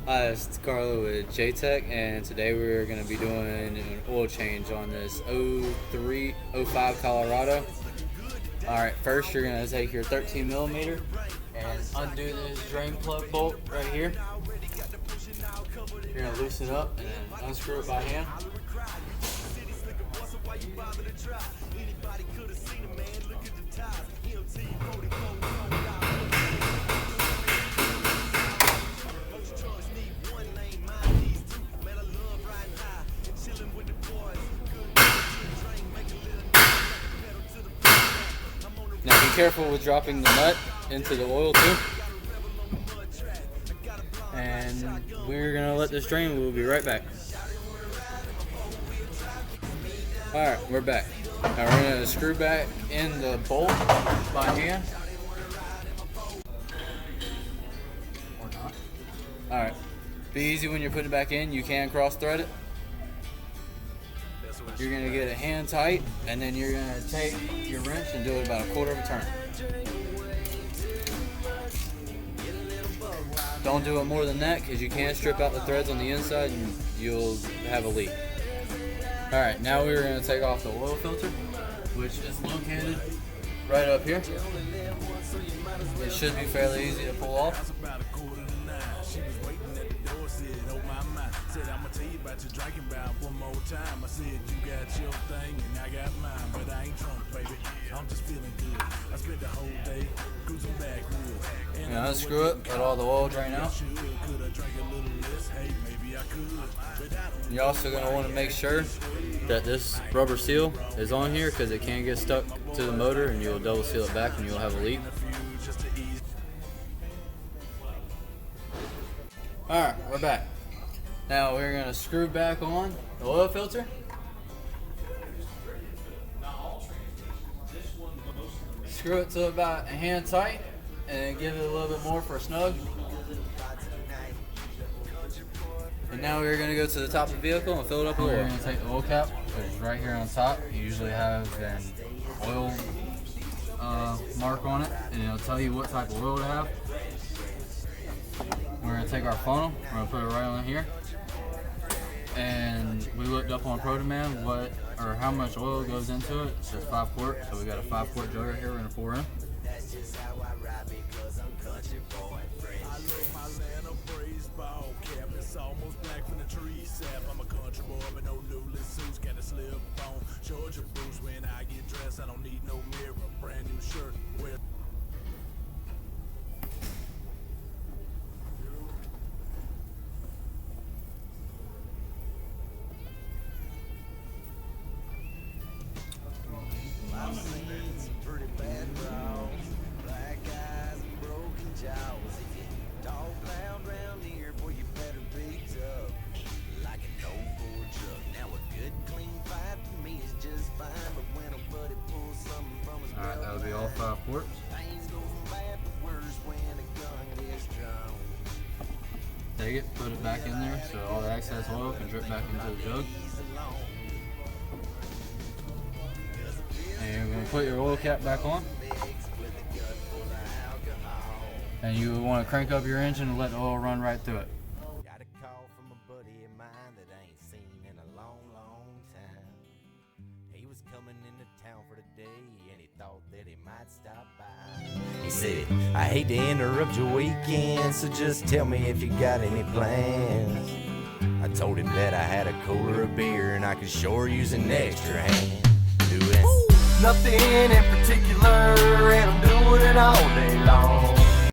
Hi, it's Carlo with JTech, and today we're going to be doing an oil change on this 03, 05 Colorado. Alright, first you're going to take your 13 millimeter and undo this drain plug bolt right here. You're going to loosen it up and then unscrew it by hand. Now be careful with dropping the nut into the oil too. And we're gonna let this drain. We'll be right back. Alright, we're back. Now we're gonna screw back in the bolt by hand. Or not. Alright. Be easy when you're putting it back in. You can cross thread it. You're going to get it hand tight, and then you're going to take your wrench and do it about a quarter of a turn. Don't do it more than that because you can strip out the threads on the inside and you'll have a leak. Alright, now we're going to take off the oil filter, which is located right up here. It should be fairly easy to pull off. Said I'ma tell you about your drinking bout one more time. I said you got your thing and I got mine, but I ain't drunk, baby. I'm just feeling good. I spent the whole day cruising backwoods. Now unscrew it, let all the oil drain out. You're also going to want to make sure that this rubber seal is on here because it can get stuck to the motor and you'll double seal it back and you'll have a leak. Alright, we're back. Now we're going to screw back on the oil filter. Screw it to about a hand tight and give it a little bit more for a snug. And now we're going to go to the top of the vehicle and fill it up with oil. We're going to take the oil cap, which is right here on top. You usually have an oil mark on it, and it'll tell you what type of oil to have. We're going to take our funnel, we're going to put it right on here. And we looked up on ProDemand how much oil goes into it. It says 5 quart, so we got a 5 quart jug right here we're gonna pour in. Pretty bad bro, black eyes and broken jaws. If you dog pound round here, boy, you better be tough. Like an old Ford truck. Now a good clean fight for me is just fine, but when a buddy pulls something from his Alright, that'll be all 5 quarts. things go from bad to worse when a gun gets drawn. Take it, put it back in there so all the excess oil can drip back into the jug. And you're going to put your oil cap back on. And you want to crank up your engine and let the oil run right through it. Got a call from a buddy of mine that I ain't seen in a long, long time. He was coming into town for the day and he thought that he might stop by. He said, I hate to interrupt your weekend, so just tell me if you got any plans. I told him that I had a cooler of beer and I could sure use an extra hand. Doing nothing in particular, and I'm doing it all day long.